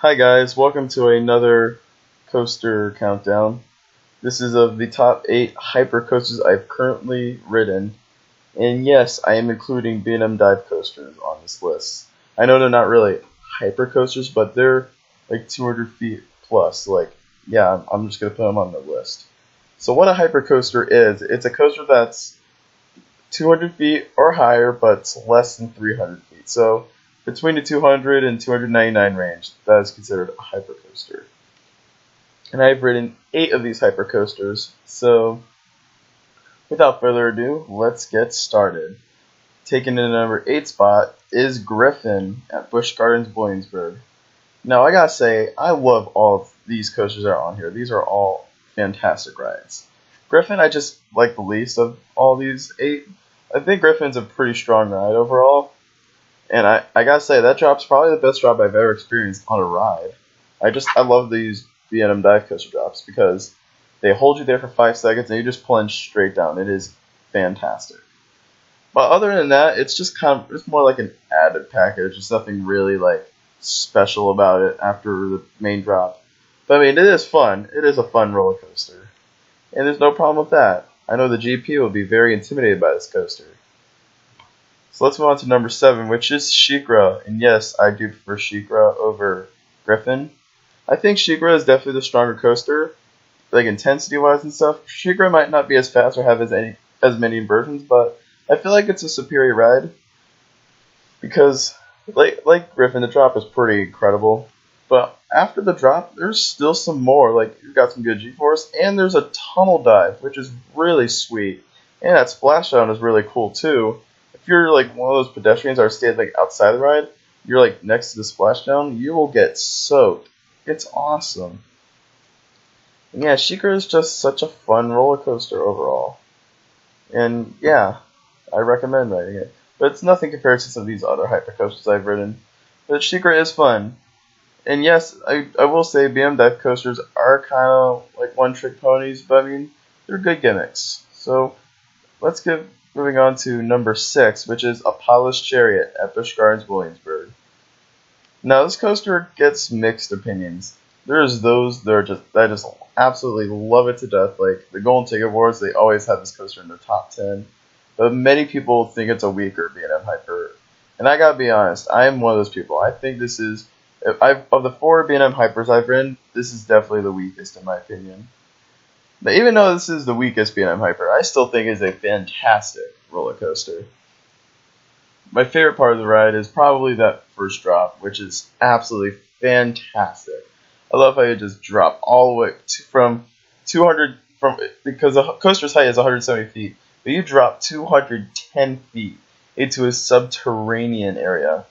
Hi guys, welcome to another coaster countdown. This is of the top 8 hyper coasters I've currently ridden. And yes, I am including B&M dive coasters on this list. I know they're not really hyper coasters, but they're like 200 feet plus. Yeah, I'm just going to put them on the list. So what a hyper coaster is, it's a coaster that's 200 feet or higher, but it's less than 300 feet. So between the 200 and 299 range, that is considered a hypercoaster. And I've ridden 8 of these hypercoasters, so without further ado, let's get started. Taking in the number 8 spot is Griffin at Busch Gardens, Williamsburg. Now, I gotta say, I love all of these coasters that are on here. These are all fantastic rides. Griffin, I just like the least of all these 8. I think Griffin's a pretty strong ride overall. And I gotta say, that drop's probably the best drop I've ever experienced on a ride. I love these B&M dive coaster drops because they hold you there for 5 seconds and you just plunge straight down. It is fantastic. But other than that, it's more like an added package. There's nothing really like special about it after the main drop. But I mean, it is fun. It is a fun roller coaster. And there's no problem with that. I know the GP will be very intimidated by this coaster. So let's move on to number 7, which is SheiKra. And yes, I do prefer SheiKra over Griffin. I think SheiKra is definitely the stronger coaster, like intensity-wise and stuff. SheiKra might not be as fast or have as many inversions, but I feel like it's a superior ride because, like Griffin, the drop is pretty incredible. But after the drop, there's still some more. Like, you've got some good G-force, and there's a tunnel dive, which is really sweet. And that splashdown is really cool too. If you're like one of those pedestrians that are staying like outside the ride, you're like next to the splashdown, you will get soaked. It's awesome. And yeah, SheiKra is just such a fun roller coaster overall. And yeah, I recommend riding it. But it's nothing compared to some of these other hyper coasters I've ridden. But SheiKra is fun. And yes, I will say B&M dive coasters are kind of like one-trick ponies, but I mean, they're good gimmicks. So let's get moving on to number 6, which is Apollo's Chariot at Busch Gardens, Williamsburg. Now, this coaster gets mixed opinions. There's those that just absolutely love it to death. Like the Golden Ticket Awards, they always have this coaster in their top 10. But many people think it's a weaker B&M hyper. And I gotta be honest, I am one of those people. I think this is, of the 4 B&M hypers I've ridden, this is definitely the weakest in my opinion. But even though this is the weakest B&M hyper, I still think it's a fantastic roller coaster. My favorite part of the ride is probably that first drop, which is absolutely fantastic. I love how you just drop all the way from 200 because the coaster's height is 170 feet, but you drop 210 feet into a subterranean area.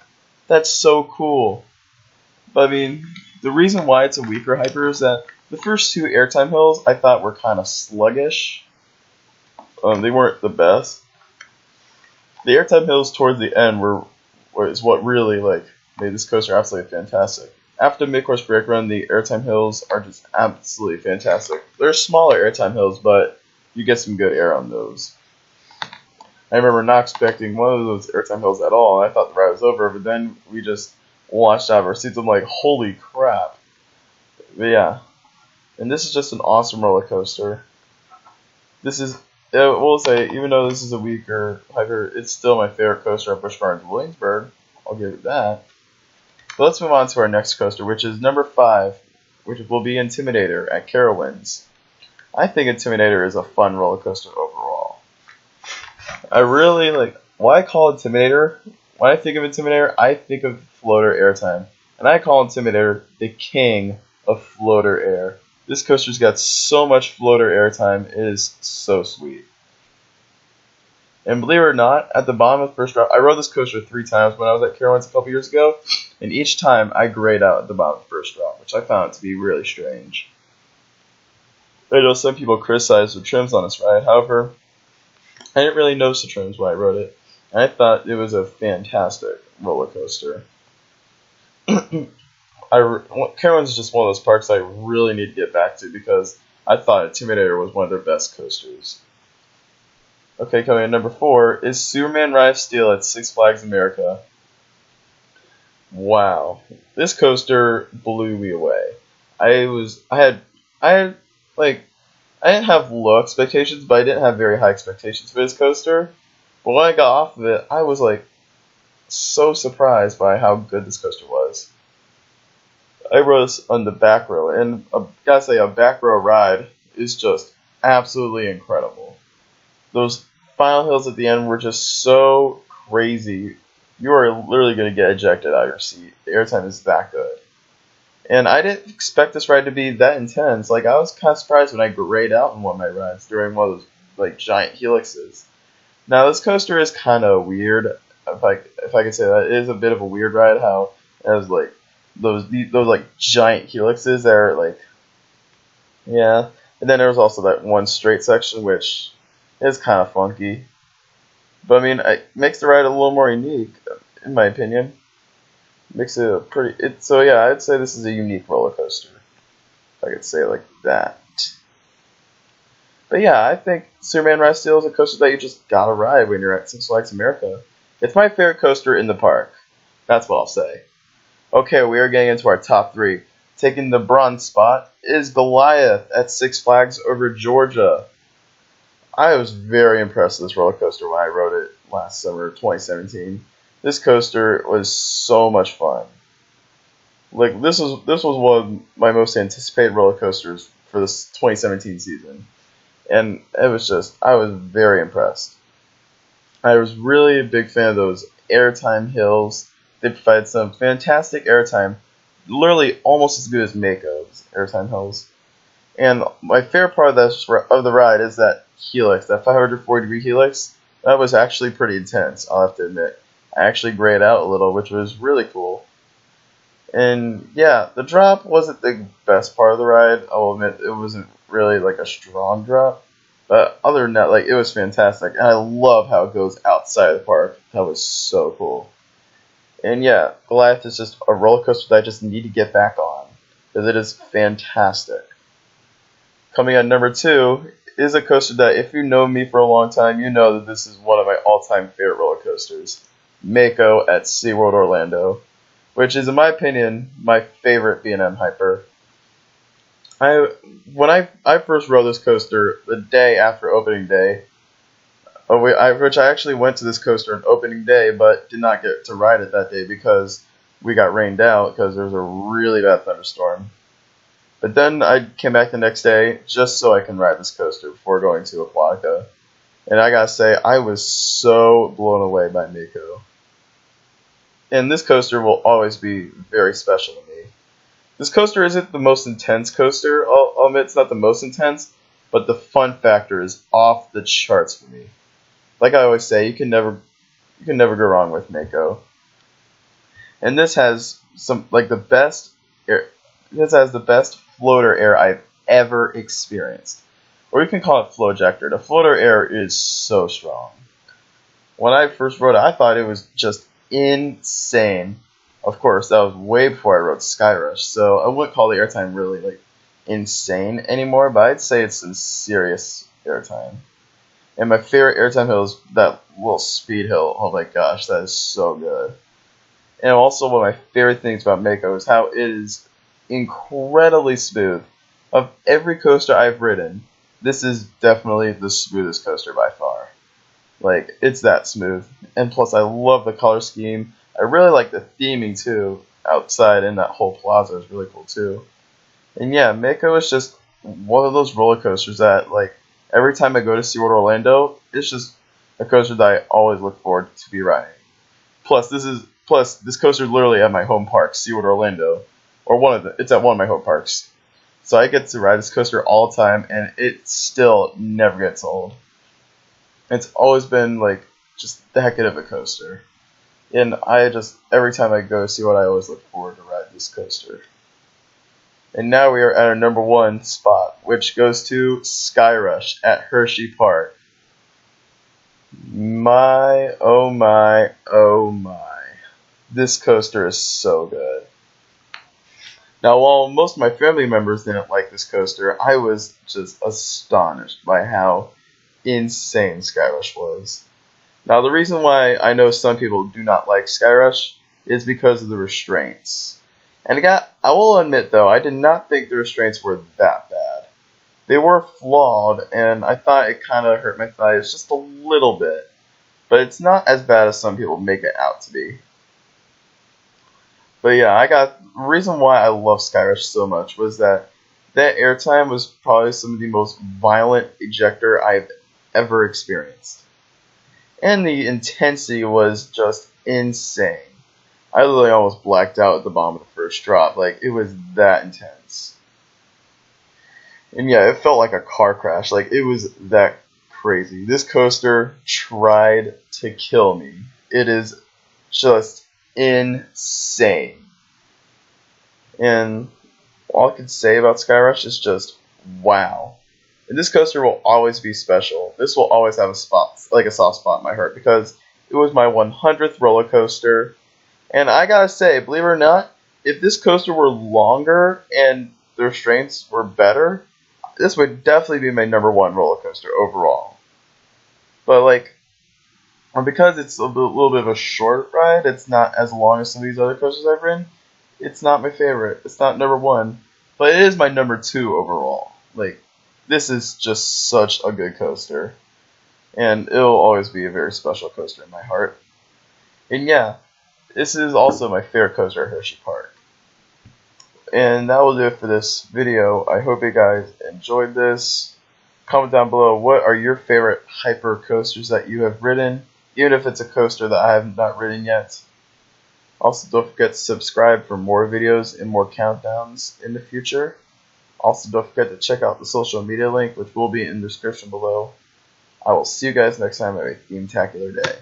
That's so cool. But I mean, the reason why it's a weaker hyper is that the first 2 airtime hills I thought were kind of sluggish. They weren't the best. The airtime hills towards the end was what really like made this coaster absolutely fantastic. After the mid-course brake run, the airtime hills are just absolutely fantastic. They're smaller airtime hills, but you get some good air on those. I remember not expecting one of those airtime hills at all, and I thought the ride was over, but then we just launched out of our seats. I'm like, holy crap. But yeah. And this is just an awesome roller coaster. We'll say, even though this is a weaker hyper, it's still my favorite coaster at Busch Gardens, Williamsburg. I'll give it that. But let's move on to our next coaster, which is number 5, which will be Intimidator at Carowinds. I think Intimidator is a fun roller coaster overall. I really like, why I call Intimidator? When I think of Intimidator, I think of floater airtime. And I call Intimidator the king of floater air. This coaster's got so much floater airtime. It is so sweet. And believe it or not, at the bottom of the first drop, I rode this coaster 3 times when I was at Carowinds a couple years ago, and each time I grayed out at the bottom of the first drop, which I found to be really strange. I know some people criticize the trims on this ride, however, I didn't really notice the trims when I rode it, and I thought it was a fantastic roller coaster. Carowinds is just one of those parks I really need to get back to because I thought Intimidator was one of their best coasters. Okay, coming in number 4 is Superman Ride of Steel at Six Flags America. Wow, this coaster blew me away. I was, I had like, I didn't have low expectations, but I didn't have very high expectations for this coaster. But when I got off of it, I was like so surprised by how good this coaster was. I rode this on the back row, and I gotta say, a back row ride is just absolutely incredible. Those final hills at the end were just so crazy. You are literally gonna get ejected out of your seat. The airtime is that good. And I didn't expect this ride to be that intense. Like I was kind of surprised when I grayed out in one of my rides during one of those like giant helixes. Now this coaster is kind of weird. If I could say that, it is a bit of a weird ride. How it has like those like giant helixes that are like yeah. And then there's also that one straight section which is kind of funky. But I mean, it makes the ride a little more unique, in my opinion. Makes it a pretty. So yeah, I'd say this is a unique roller coaster. If I could say it like that. But yeah, I think Superman Rise Steel is a coaster that you just gotta ride when you're at Six Flags America. It's my favorite coaster in the park. That's what I'll say. Okay, we are getting into our top three. Taking the bronze spot is Goliath at Six Flags over Georgia. I was very impressed with this roller coaster when I rode it last summer, 2017. This coaster was so much fun. Like this was one of my most anticipated roller coasters for this 2017 season, and it was just I was very impressed. I was really a big fan of those airtime hills. They provide some fantastic airtime, literally almost as good as Mako's airtime hills. And my favorite part of the ride is that helix, that 540-degree helix. That was actually pretty intense, I'll have to admit. I actually grayed out a little, which was really cool. And yeah, the drop wasn't the best part of the ride. I will admit it wasn't really like a strong drop. But other than that, like it was fantastic. And I love how it goes outside of the park. That was so cool. And yeah, Goliath is just a roller coaster that I just need to get back on. Because it is fantastic. Coming at number 2 is a coaster that if you know me for a long time, you know that this is one of my all-time favorite roller coasters. Mako at SeaWorld Orlando, which is, in my opinion, my favorite B&M hyper. When I first rode this coaster the day after opening day, which I actually went to this coaster on opening day, but did not get to ride it that day because we got rained out because there was a really bad thunderstorm. But then I came back the next day just so I can ride this coaster before going to Aquatica. And I gotta say, I was so blown away by Mako. And this coaster will always be very special to me. This coaster isn't the most intense coaster. I'll admit it's not the most intense, but the fun factor is off the charts for me. Like I always say, you can never go wrong with Mako. And this has this has the best floater air I've ever experienced. Or you can call it flow ejector. The floater air is so strong. When I first rode it, I thought it was just insane. Of course, that was way before I rode Skyrush, so I wouldn't call the airtime really like insane anymore, but I'd say it's some serious airtime. And my favorite airtime hill is that little speed hill. Oh my gosh, that is so good. And also one of my favorite things about Mako is how it is incredibly smooth. Of every coaster I've ridden, this is definitely the smoothest coaster by far. Like, it's that smooth. And plus, I love the color scheme. I really like the theming, too. Outside in that whole plaza is really cool, too. And yeah, Mako is just one of those roller coasters that, like, every time I go to SeaWorld Orlando, it's just a coaster that I always look forward to be riding. Plus, this coaster is literally at my home park, SeaWorld Orlando. It's at one of my home parks. So I get to ride this coaster all the time, and it still never gets old. It's always been like just the heck of a coaster. And every time I go see what I always look forward to ride this coaster. And now we are at our number 1 spot, which goes to Skyrush at Hershey Park. My, oh my, oh my. This coaster is so good. Now, while most of my family members didn't like this coaster, I was just astonished by how insane Skyrush was. Now, the reason why I know some people do not like Skyrush is because of the restraints. And I will admit though, I did not think the restraints were that bad. They were flawed, and I thought it kind of hurt my thighs just a little bit. But it's not as bad as some people make it out to be. But yeah, the reason why I love Skyrush so much was that airtime was probably some of the most violent ejector I've ever experienced. And the intensity was just insane. I literally almost blacked out at the bottom of the first drop. Like, it was that intense. And yeah, it felt like a car crash. Like, it was that crazy. This coaster tried to kill me. It is just insane. And all I can say about Skyrush is just wow. And this coaster will always be special. This will always have a soft spot in my heart, because it was my 100th roller coaster. And I gotta say, believe it or not, if this coaster were longer and the restraints were better, this would definitely be my #1 roller coaster overall. But because it's a little bit of a short ride, it's not as long as some of these other coasters I've ridden. It's not my favorite. It's not #1, but it is my #2 overall. This is just such a good coaster, and it'll always be a very special coaster in my heart. And yeah, this is also my favorite coaster at Hershey Park. And that will do it for this video. I hope you guys enjoyed this. Comment down below, what are your favorite hyper coasters that you have ridden, even if it's a coaster that I have not ridden yet. Also, don't forget to subscribe for more videos and more countdowns in the future. Also, don't forget to check out the social media link, which will be in the description below. I will see you guys next time. Have a theme-tacular day.